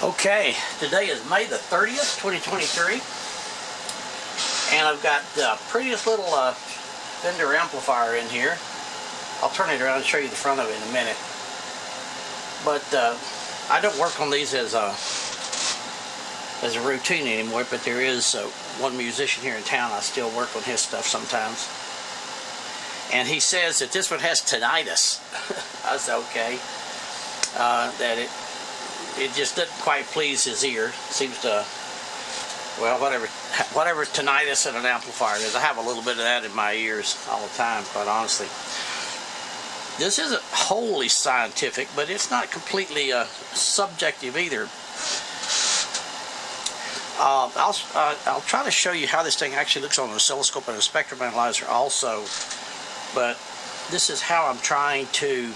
Okay, today is May the 30th, 2023, and I've got the prettiest little Fender amplifier in here. I'll turn it around and show you the front of it in a minute. But I don't work on these as a routine anymore, but there is one musician here in town I still work on his stuff sometimes. And he says that this one has tinnitus. I said, okay. That it just doesn't quite please his ear. Seems to, well, whatever tinnitus in an amplifier is. I have a little bit of that in my ears all the time, quite honestly. This isn't wholly scientific, but it's not completely subjective either. I'll try to show you how this thing actually looks on an oscilloscope and a spectrum analyzer also. But this is how I'm trying to,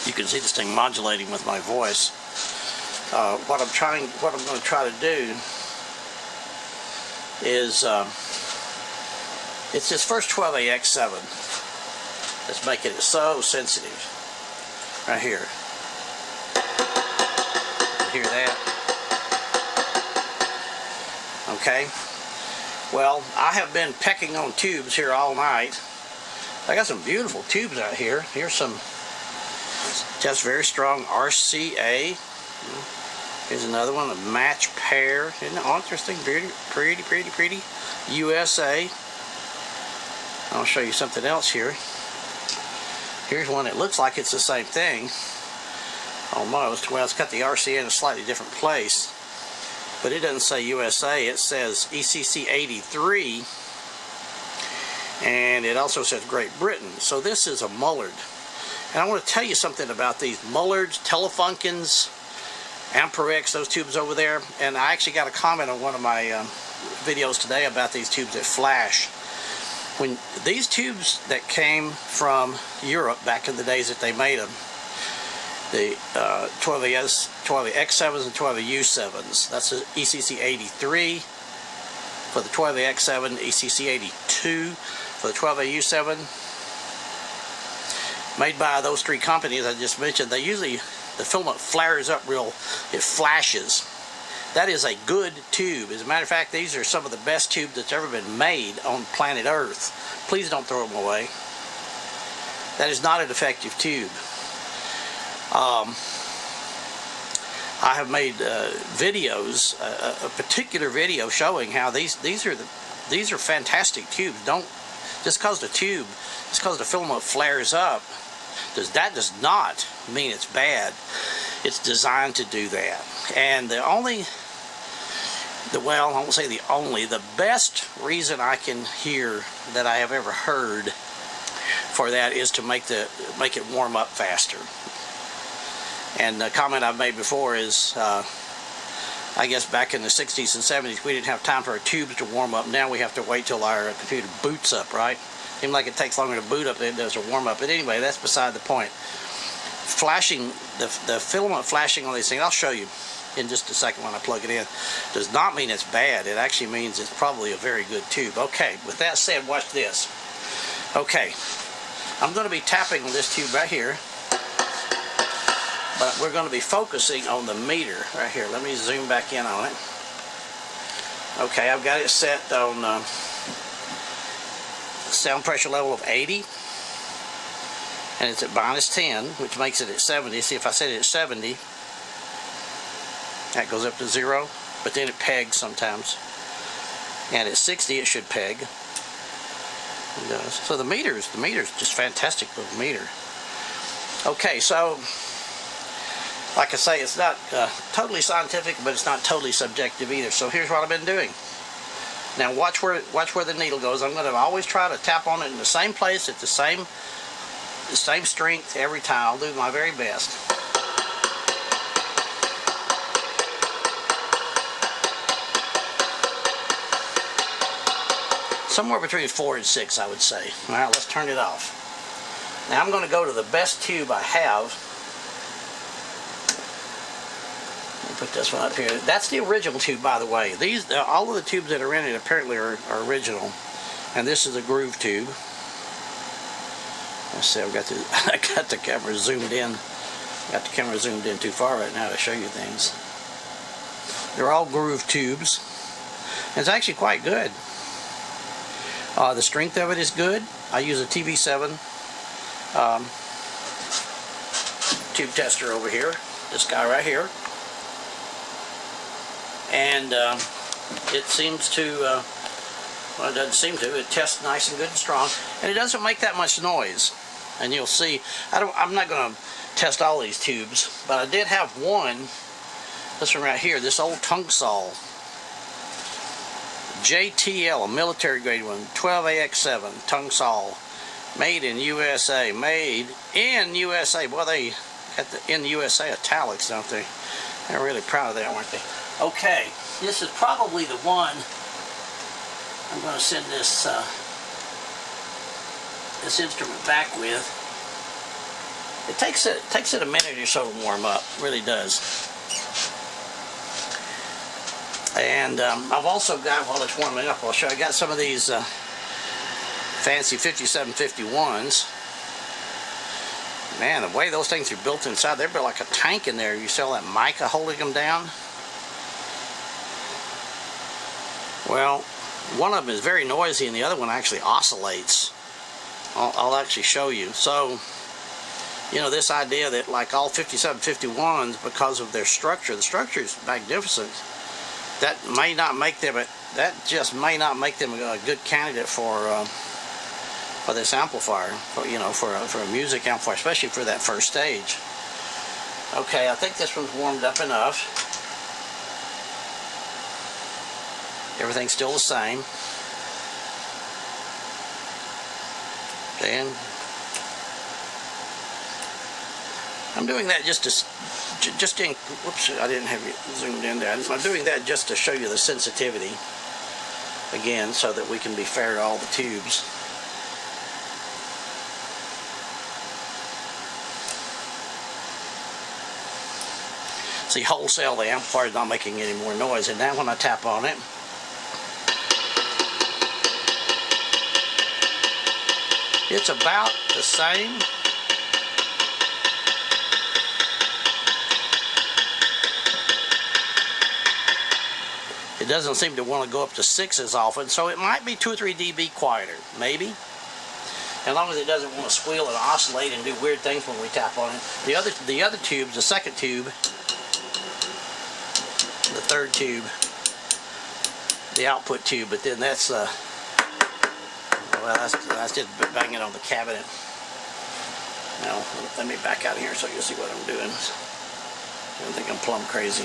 you can see this thing modulating with my voice. What I'm going to try to do is, it's this first 12AX7 that's making it so sensitive. Right here. You hear that? Okay. Well, I have been pecking on tubes here all night. I got some beautiful tubes out here. Here's some just very strong RCA. Here's another one, a match pair. Isn't it interesting? Pretty. USA. I'll show you something else here. Here's one that looks like it's the same thing. Almost. Well, it's got the RCA in a slightly different place. But it doesn't say USA. It says ECC 83. And it also says Great Britain. So this is a Mullard. And I want to tell you something about these Mullards, Telefunkens, Amperex, those tubes over there. And I actually got a comment on one of my videos today about these tubes that flash. When these tubes that came from Europe back in the days that they made them, the 12AX7s and 12AU7s, that's the ECC 83 for the 12AX7, ECC 82 for the 12AU7, made by those three companies I just mentioned. They usually, the filament flares up real, it flashes. That is a good tube. As a matter of fact, these are some of the best tubes that's ever been made on planet Earth. Please don't throw them away. That is not an effective tube. I have made videos, a particular video showing how these are fantastic tubes. Don't, just because the filament flares up, that does not mean it's bad. It's designed to do that. And the best reason I can hear that I have ever heard for that is to make it warm up faster. And the comment I've made before is, I guess back in the 60s and 70s, we didn't have time for our tubes to warm up. Now we have to wait till our computer boots up, right? Seems like it takes longer to boot up than it does to warm up. But anyway, that's beside the point. Flashing, the filament flashing on these things, I'll show you in just a second when I plug it in, does not mean it's bad. It actually means it's probably a very good tube. Okay, with that said, watch this. Okay, I'm going to be tapping on this tube right here, but we're going to be focusing on the meter right here. Let me zoom back in on it. Okay, I've got it set on sound pressure level of 80, and it's at -10, which makes it at 70. See, if I set it at 70, that goes up to 0, but then it pegs sometimes. And at 60, it should peg. It does. So the meter's just fantastic little meter. Okay, so like I say, it's not totally scientific, but it's not totally subjective either. So here's what I've been doing. Now watch where the needle goes. I'm going to always try to tap on it in the same place at the same strength every time. I'll do my very best. Somewhere between 4 and 6, I would say. All right, let's turn it off. Now I'm going to go to the best tube I have. Put this one up here. That's the original tube, by the way. All of the tubes that are in it apparently are original. And this is a groove tube. Let's see, I got the camera zoomed in. Got the camera zoomed in too far right now to show you things. They're all groove tubes. It's actually quite good. The strength of it is good. I use a TV7 tube tester over here. This guy right here. And it seems to, well, it doesn't seem to, it tests nice and good and strong. And it doesn't make that much noise. And you'll see, I'm not going to test all these tubes, but I did have one, this one right here, this old Tung Sol JTL, a military grade one, 12AX7 Tung Sol, made in USA, made in USA. Boy, they got the in USA italics, don't they? They're really proud of that, aren't they? Okay, this is probably the one I'm going to send this this instrument back with. It takes it a minute or so to warm up, it really does. And I've also got, while it's warming up, I'll show you, I got some of these fancy 5751s. Man, the way those things are built inside, they're built like a tank in there. You see all that mica holding them down? Well, one of them is very noisy and the other one actually oscillates. I'll actually show you. So, you know, this idea that like all 5751s, because of their structure, the structure is magnificent. That may not make them, that just may not make them a good candidate for this amplifier, you know, for a music amplifier, especially for that first stage. Okay, I think this one's warmed up enough. Everything's still the same. And I'm doing that just to, whoops, I didn't have it zoomed in there. I'm doing that just to show you the sensitivity, again, so that we can be fair to all the tubes. See, wholesale, the amplifier is not making any more noise, and now when I tap on it, it's about the same. It doesn't seem to want to go up to 6 as often, so it might be 2 or 3 dB quieter, maybe. As long as it doesn't want to squeal and oscillate and do weird things when we tap on it. The other tubes, the second tube, the third tube, the output tube, but then that's well, that's just banging on the cabinet. Now, let me back out of here so you'll see what I'm doing. I don't think I'm plumb crazy.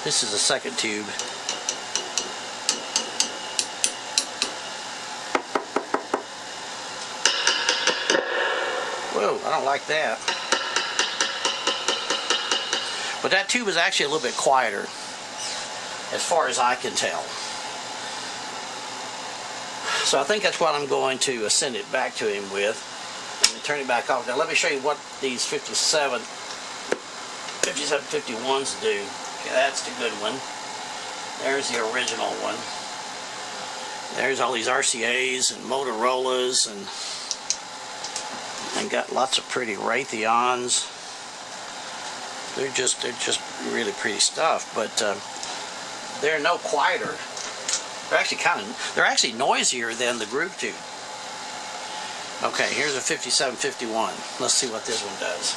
This is the second tube. Whoa, I don't like that. But that tube is actually a little bit quieter, as far as I can tell. So I think that's what I'm going to send it back to him with. Let me turn it back off. Now let me show you what these 5751s do. Okay, that's the good one. There's the original one. There's all these RCAs and Motorola's and got lots of pretty Raytheons. They're just really pretty stuff, but they're no quieter. They're actually noisier than the groove tube. Okay, here's a 5751. Let's see what this one does.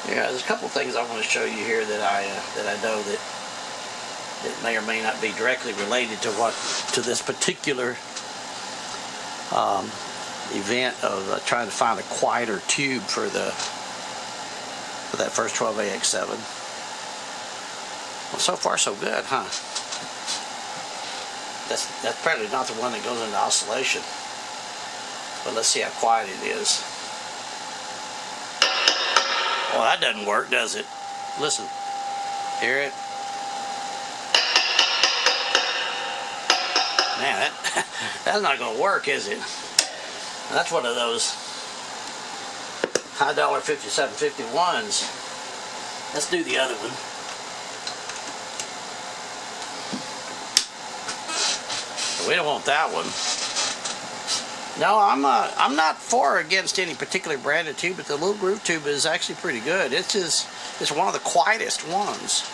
Yeah, there's a couple things I want to show you here that I know that may or may not be directly related to this particular event of trying to find a quieter tube for that first 12AX7. Well, so far so good, huh? That's probably not the one that goes into oscillation, but let's see how quiet it is. Well, that doesn't work, does it? Listen. Hear it? Man, that's not going to work, is it? That's one of those high dollar 5751s. Let's do the other one. We don't want that one. No, I'm not for or against any particular brand of tube, but the little groove tube is actually pretty good. It's one of the quietest ones.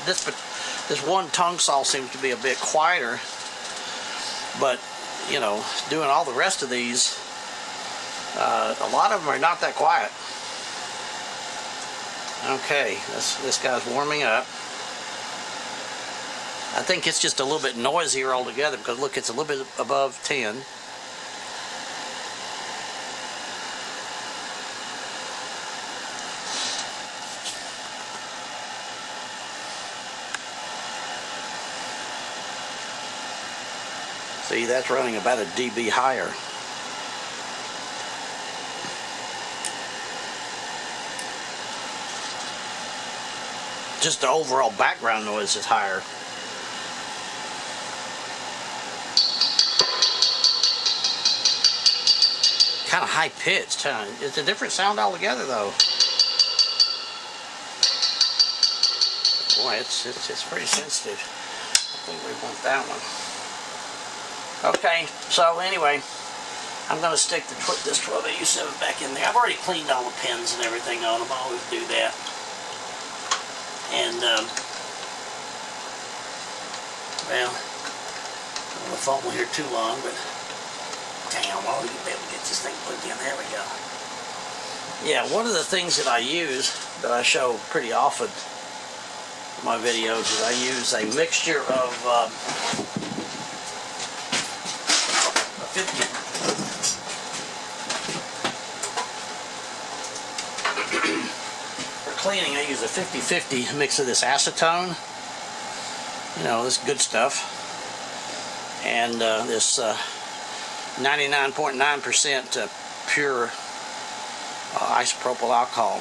This one Tung Sol seems to be a bit quieter, but you know, doing all the rest of these, a lot of them are not that quiet. Okay, this guy's warming up. I think it's just a little bit noisier altogether because look, it's a little bit above 10. See, that's running about a dB higher. Just the overall background noise is higher. Kind of high pitched, huh? It's a different sound altogether, though. Boy, it's pretty sensitive. I think we want that one. Okay, so anyway, I'm going to stick this 12AU7 back in there. I've already cleaned all the pins and everything on them. I always do that. And, well, I don't want to fumble here too long, but damn, I'll be able to get this thing put in. There we go. Yeah, one of the things that I use, that I show pretty often in my videos, is I use a mixture of for cleaning, I use a 50-50 mix of this acetone, you know, this good stuff, and this 99.9% pure isopropyl alcohol.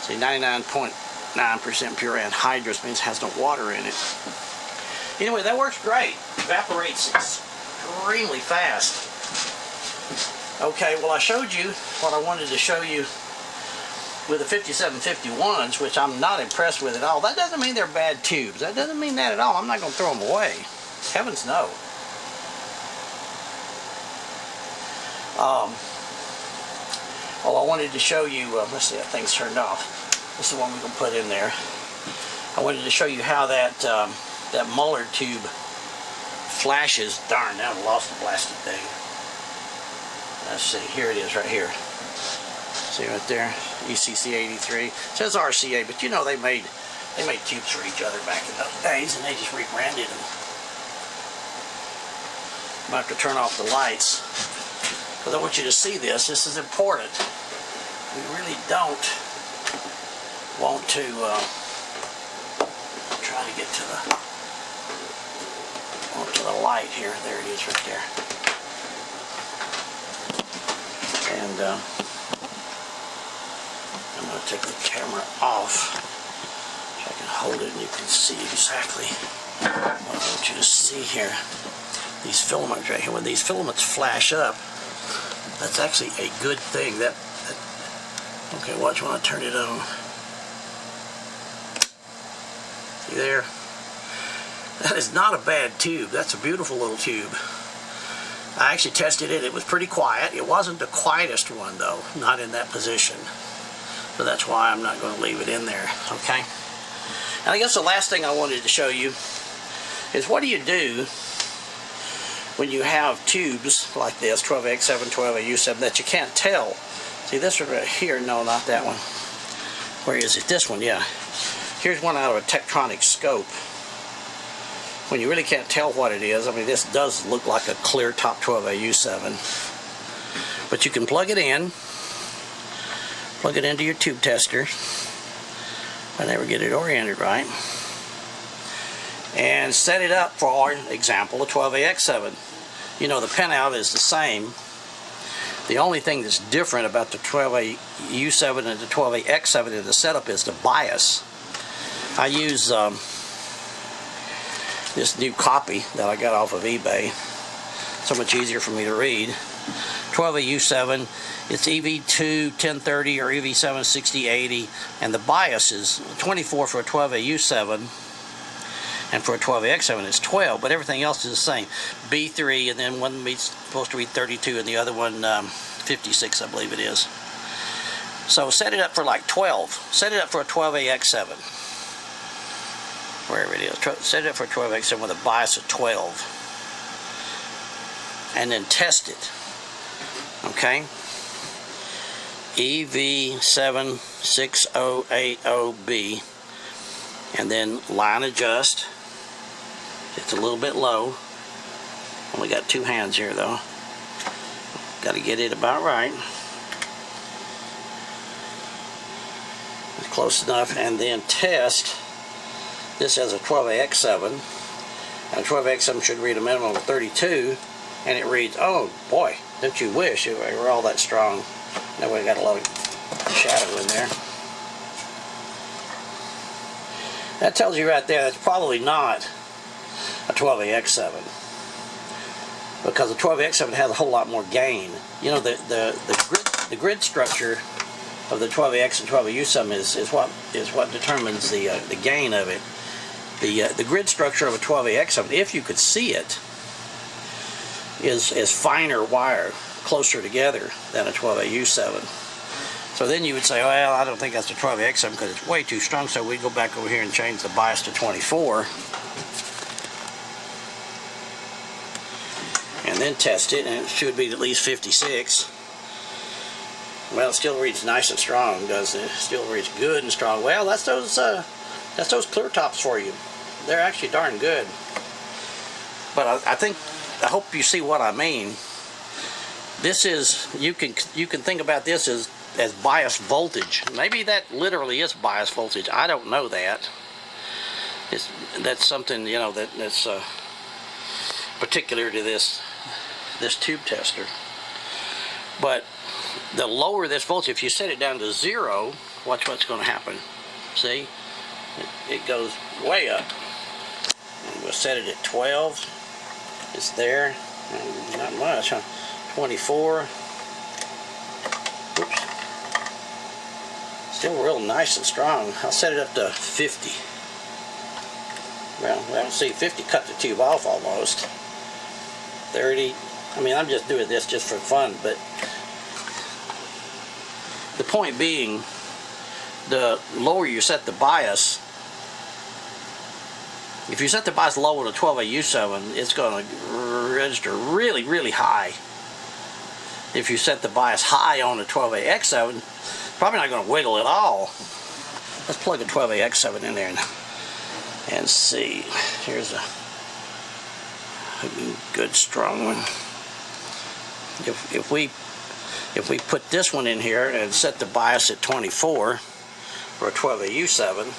See, 99.9% pure anhydrous means it has no water in it. Anyway, that works great. Evaporates extremely fast. Okay, well, I showed you what I wanted to show you with the 5751s, which I'm not impressed with at all. That doesn't mean they're bad tubes. That doesn't mean that at all. I'm not going to throw them away. Heavens no. Well, I wanted to show you, let's see, that thing's turned off. This is the one we're going to put in there. I wanted to show you how that Muller tube flashes. Darn, now I've lost the blasted thing. Let's see, here it is right here. See right there, ECC 83. It says RCA, but you know they made tubes for each other back in those days, and they just rebranded them. I'm going to have to turn off the lights because I want you to see this. This is important. We really don't want to. I'm trying to get to the light here. There it is, right there. And I'm going to take the camera off so I can hold it and you can see exactly what I want you to see here. These filaments right here, when these filaments flash up, that's actually a good thing. Okay, watch when I turn it on. See there? That is not a bad tube. That's a beautiful little tube. I actually tested it. It was pretty quiet. It wasn't the quietest one, though. Not in that position. So that's why I'm not going to leave it in there. Okay? And I guess the last thing I wanted to show you is what do you do when you have tubes like this, 12AX7, 12AU7, that you can't tell. See this one right here? No, not that one. Where is it? This one, yeah. Here's one out of a Tektronix scope. When you really can't tell what it is, I mean, this does look like a clear top 12AU7. But you can plug it in, plug it into your tube tester. I never get it oriented right. And set it up for example, a 12AX7. You know, the pinout is the same. The only thing that's different about the 12AU7 and the 12AX7 in the setup is the bias. I use this new copy that I got off of eBay. So much easier for me to read. 12AU7, it's EV2 1030 or EV7 6080, and the bias is 24 for a 12AU7 and for a 12AX7 it's 12, but everything else is the same. B3, and then one is supposed to read 32 and the other one 56, I believe it is. So set it up for like 12. Set it up for a 12AX7. Wherever it is. Set it up for a 12AX7 with a bias of 12. And then test it. Okay? EV76080B. And then line adjust. It's a little bit low. Only got two hands here though. Got to get it about right. It's close enough. And then test this as a 12AX7. And a 12AX7 should read a minimum of 32. And it reads, oh boy, don't you wish it were all that strong. Now we got a lot of shadow in there. That tells you right there that's probably not a 12AX7, because the 12AX7 has a whole lot more gain. You know, the grid structure of the 12AX and 12AU7 is what determines the gain of it. The grid structure of a 12AX7, if you could see it, is finer wire, closer together than a 12AU7. So then you would say, well, I don't think that's a 12AX7 because it's way too strong, so we go back over here and change the bias to 24. And then test it, and it should be at least 56. Well, it still reads nice and strong, doesn't it? It still reads good and strong. Well, that's those clear tops for you. They're actually darn good. But I hope you see what I mean. This is, you can think about this as bias voltage. Maybe that literally is bias voltage. I don't know that. That's something, you know, that's particular to this tube tester. But the lower this voltage, if you set it down to 0, watch what's going to happen. See, it goes way up. And we'll set it at 12. It's there. Not much, huh? 24. Oops. Still real nice and strong. I'll set it up to 50. Well, see, 50 cut the tube off almost. 30. I mean, I'm just doing this just for fun, but the point being, the lower you set the bias, if you set the bias low on a 12AU7, it's going to register really, really high. If you set the bias high on a 12AX7, probably not going to wiggle at all. Let's plug a 12AX7 in there and see. Here's a good strong one. If we put this one in here and set the bias at 24 for a 12AU7,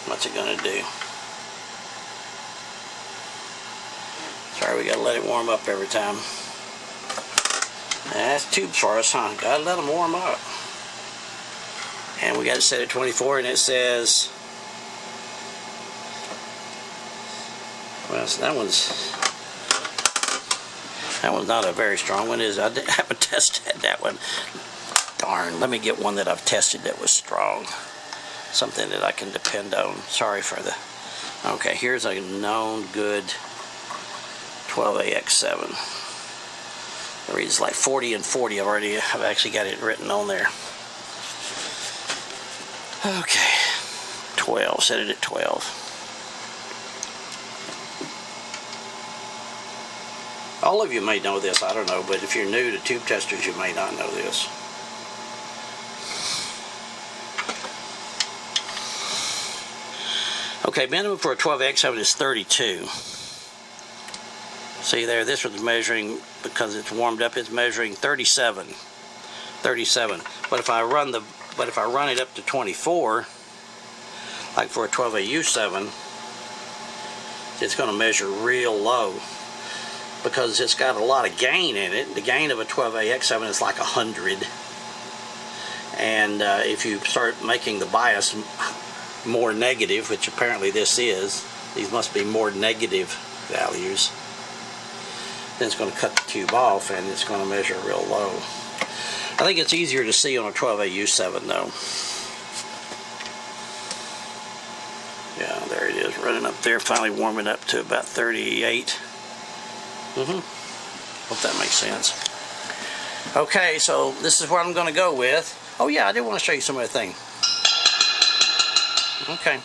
what's it going to do? Sorry, we got to let it warm up every time. That's tubes for us, huh? Gotta let them warm up. And we got it set at 24, and it says, well, so that one's not a very strong one, is it? I haven't tested that one. Darn, let me get one that I've tested that was strong. Something that I can depend on. Sorry for the... Okay, here's a known good 12AX7. It reads like 40 and 40. I've actually got it written on there. Okay, 12. Set it at 12. All of you may know this, I don't know, but if you're new to tube testers, you may not know this. Okay, minimum for a 12AX7 is 32. See there, this was measuring, because it's warmed up, it's measuring 37. 37. But if I run it up to 24, like for a 12AU7, it's going to measure real low, because it's got a lot of gain in it. The gain of a 12AX7 is like 100. And if you start making the bias more negative, which apparently this is, these must be more negative values, then it's going to cut the tube off and it's going to measure real low. I think it's easier to see on a 12AU7 though. Yeah, there it is, running up there, finally warming up to about 38. Hope that makes sense. Okay, so this is what I'm going to go with. Oh yeah, I did want to show you some other thing. Okay.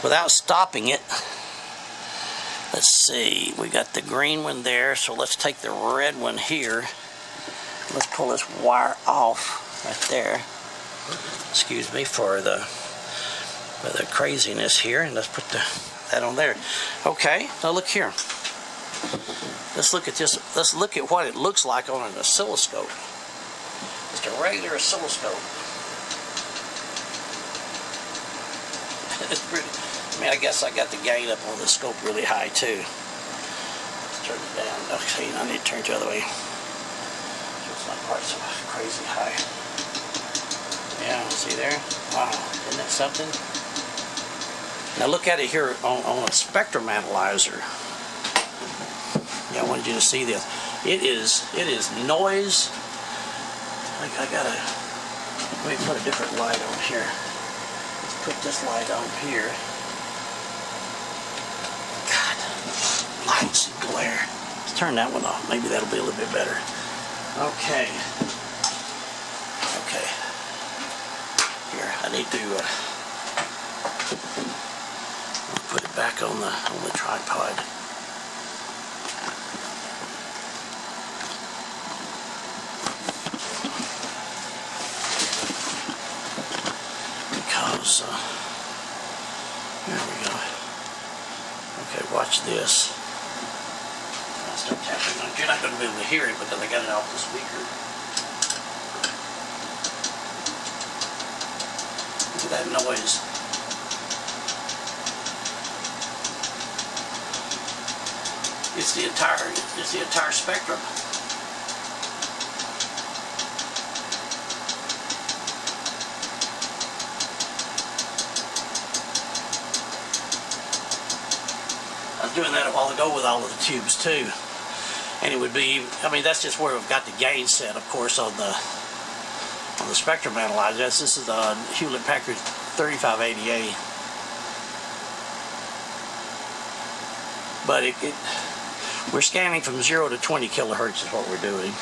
Without stopping it, let's see, we got the green one there, so let's take the red one here. Let's pull this wire off right there. Excuse me for the craziness here, and let's put that on there. Okay, now look here. Let's look at this. Let's look at what it looks like on an oscilloscope. Just a regular oscilloscope. It's pretty. I mean, I guess I got the gain up on the scope really high too. Let's turn it down. Okay, I need to turn it the other way. So it's not quite so crazy high. Yeah, see there? Wow, isn't that something? Now look at it here on a spectrum analyzer. Yeah, I wanted you to see this. It is noise. I gotta, let me put a different light on here. Let's put this light on here. God, lights and glare. Let's turn that one off. Maybe that'll be a little bit better. Okay. Okay. Here, I need to put it back on the tripod. Because there we go. Okay, watch this. I'll start tapping on it. You're not going to be able to hear it because I got it off the speaker. Look at that noise. It's the entire spectrum. I was doing that a while ago with all of the tubes too, and it would be. I mean, that's just where we've got the gain set, of course, on the spectrum analyzer. This is the Hewlett-Packard 3580A. But we're scanning from 0 to 20 kilohertz is what we're doing.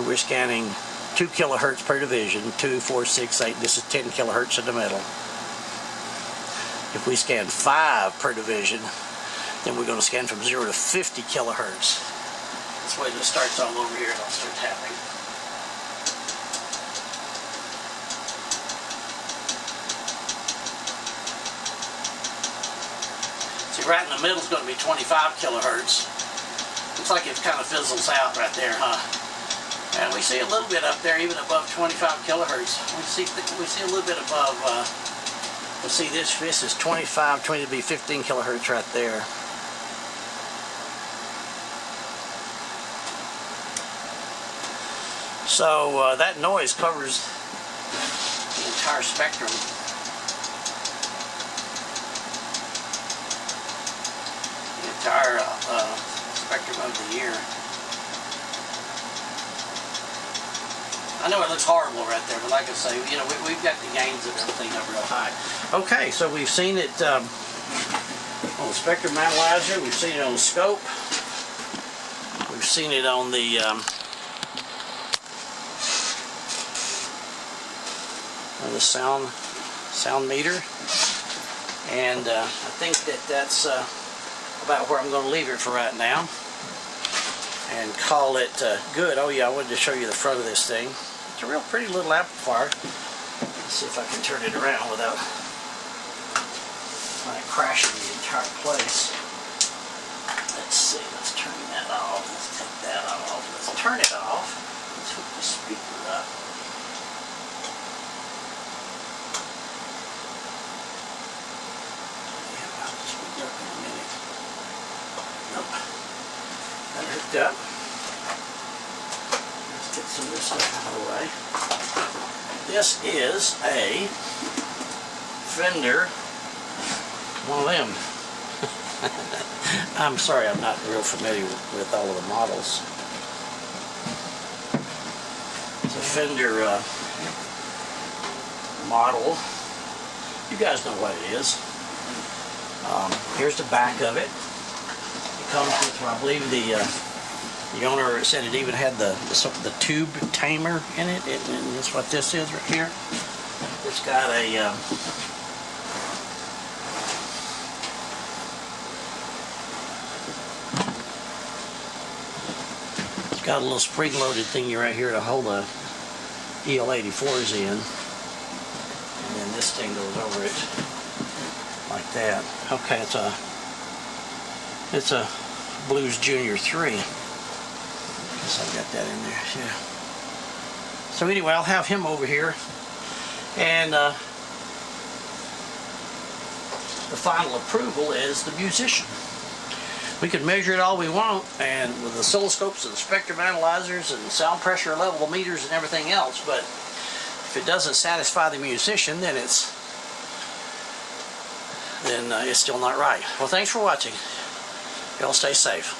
We're scanning 2 kilohertz per division, 2, 4, 6, 8. This is 10 kilohertz in the middle. If we scan 5 per division, then we're going to scan from 0 to 50 kilohertz. This way it starts all over here and I'll start tapping. Right in the middle is going to be 25 kilohertz. Looks like it kind of fizzles out right there, huh? And we see a little bit up there, even above 25 kilohertz. We see a little bit above. Let's see, this is 25, 20 to be 15 kilohertz right there. So that noise covers the entire spectrum. Entire spectrum of the ear. I know it looks horrible right there, but like I say, you know, we've got the gains of everything up real high. Okay, so we've seen it on the spectrum analyzer, we've seen it on the scope, we've seen it on the sound meter, and I think that's about where I'm going to leave it for right now and call it good. Oh yeah, I wanted to show you the front of this thing. It's a real pretty little amplifier. Let's see if I can turn it around without crashing the entire place. Let's see, let's turn that off. Let's take that off. Let's turn it off. Let's hook the speaker up. Hooked up. Let's get some of this stuff out of the way. This is a Fender, one of them. I'm sorry, I'm not real familiar with all of the models. It's a Fender model. You guys know what it is. Here's the back of it. It comes with, I believe, the owner said it even had the tube tamer in it, and that's what this is right here. It's got a got a little spring-loaded thingy right here to hold the EL84s in, and then this thing goes over it like that. Okay, it's a Blues Junior 3. Guess I got that in there. Yeah. So anyway, I'll have him over here, and the final approval is the musician. We can measure it all we want, and with the oscilloscopes and the spectrum analyzers and sound pressure level meters and everything else, but if it doesn't satisfy the musician, then it's still not right. Well, thanks for watching. Y'all stay safe.